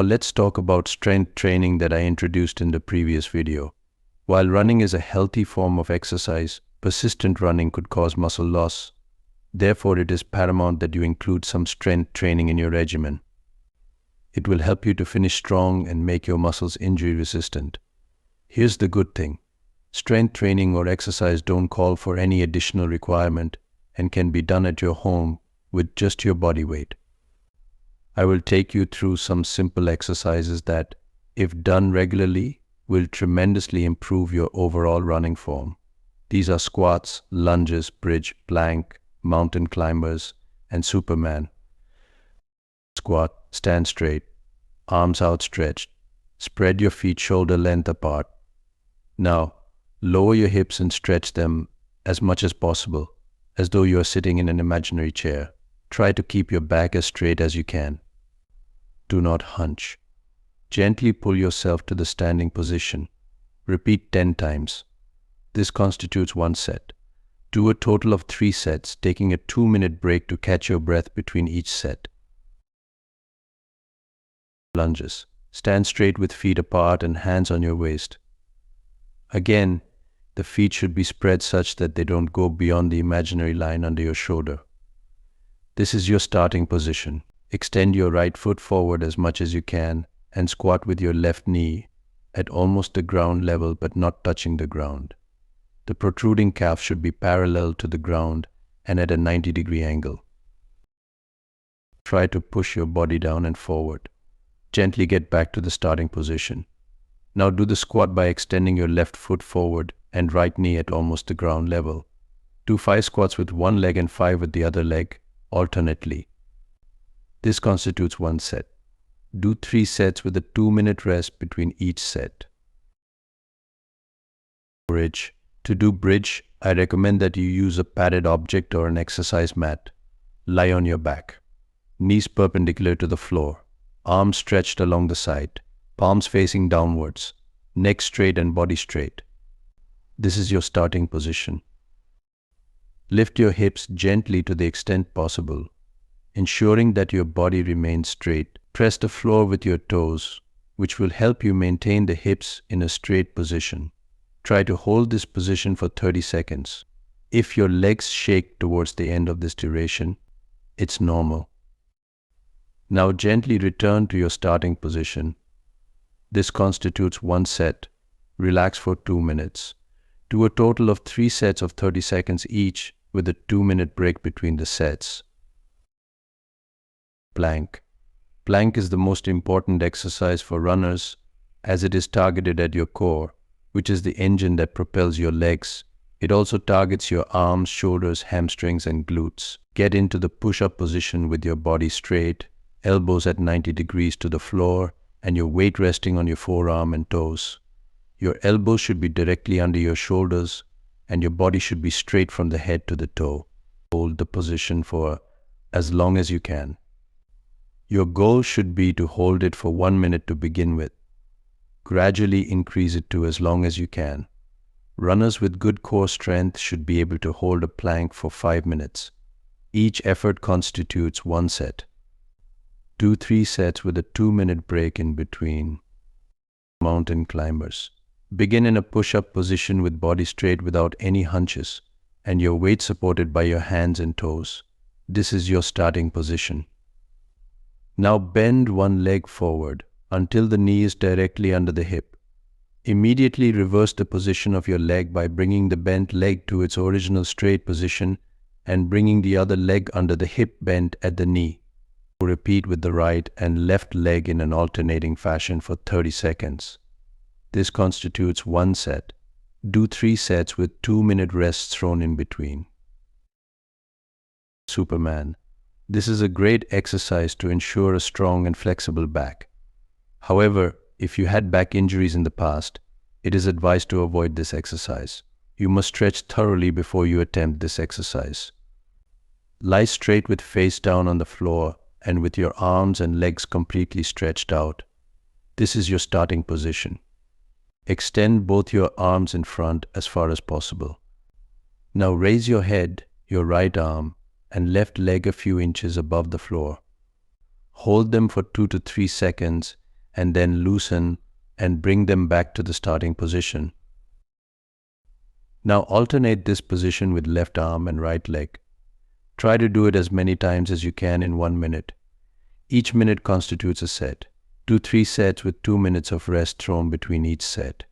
Now let's talk about strength training that I introduced in the previous video. While running is a healthy form of exercise, persistent running could cause muscle loss. Therefore, it is paramount that you include some strength training in your regimen. It will help you to finish strong and make your muscles injury resistant. Here's the good thing. Strength training or exercise don't call for any additional requirement and can be done at your home with just your body weight. I will take you through some simple exercises that, if done regularly, will tremendously improve your overall running form. These are squats, lunges, bridge, plank, mountain climbers, and Superman. Squat, stand straight, arms outstretched, spread your feet shoulder length apart. Now, lower your hips and stretch them as much as possible, as though you are sitting in an imaginary chair. Try to keep your back as straight as you can. Do not hunch. Gently pull yourself to the standing position. Repeat 10 times. This constitutes one set. Do a total of 3 sets, taking a 2-minute break to catch your breath between each set. Lunges. Stand straight with feet apart and hands on your waist. Again, the feet should be spread such that they don't go beyond the imaginary line under your shoulder. This is your starting position. Extend your right foot forward as much as you can and squat with your left knee at almost the ground level but not touching the ground. The protruding calf should be parallel to the ground and at a 90-degree angle. Try to push your body down and forward. Gently get back to the starting position. Now do the squat by extending your left foot forward and right knee at almost the ground level. Do 5 squats with one leg and 5 with the other leg, alternately. This constitutes one set. Do 3 sets with a 2-minute rest between each set. Bridge. To do bridge, I recommend that you use a padded object or an exercise mat. Lie on your back. Knees perpendicular to the floor. Arms stretched along the side. Palms facing downwards. Neck straight and body straight. This is your starting position. Lift your hips gently to the extent possible, ensuring that your body remains straight. Press the floor with your toes, which will help you maintain the hips in a straight position. Try to hold this position for 30 seconds. If your legs shake towards the end of this duration, it's normal. Now gently return to your starting position. This constitutes one set. Relax for 2 minutes. Do a total of 3 sets of 30 seconds each with a 2-minute break between the sets. Plank. Plank is the most important exercise for runners as it is targeted at your core, which is the engine that propels your legs. It also targets your arms, shoulders, hamstrings, and glutes. Get into the push-up position with your body straight, elbows at 90 degrees to the floor, and your weight resting on your forearm and toes. Your elbows should be directly under your shoulders, and your body should be straight from the head to the toe. Hold the position for as long as you can. Your goal should be to hold it for 1 minute to begin with. Gradually increase it to as long as you can. Runners with good core strength should be able to hold a plank for 5 minutes. Each effort constitutes one set. Do 3 sets with a 2-minute break in between. Mountain climbers. Begin in a push-up position with body straight without any hunches and your weight supported by your hands and toes. This is your starting position. Now bend one leg forward until the knee is directly under the hip. Immediately reverse the position of your leg by bringing the bent leg to its original straight position and bringing the other leg under the hip bent at the knee. Repeat with the right and left leg in an alternating fashion for 30 seconds. This constitutes one set. Do 3 sets with 2-minute rests thrown in between. Superman. This is a great exercise to ensure a strong and flexible back. However, if you had back injuries in the past, it is advised to avoid this exercise. You must stretch thoroughly before you attempt this exercise. Lie straight with face down on the floor and with your arms and legs completely stretched out. This is your starting position. Extend both your arms in front as far as possible. Now raise your head, your right arm, and left leg a few inches above the floor. Hold them for 2 to 3 seconds and then loosen and bring them back to the starting position. Now alternate this position with left arm and right leg. Try to do it as many times as you can in 1 minute. Each minute constitutes a set. Do 3 sets with 2 minutes of rest thrown between each set.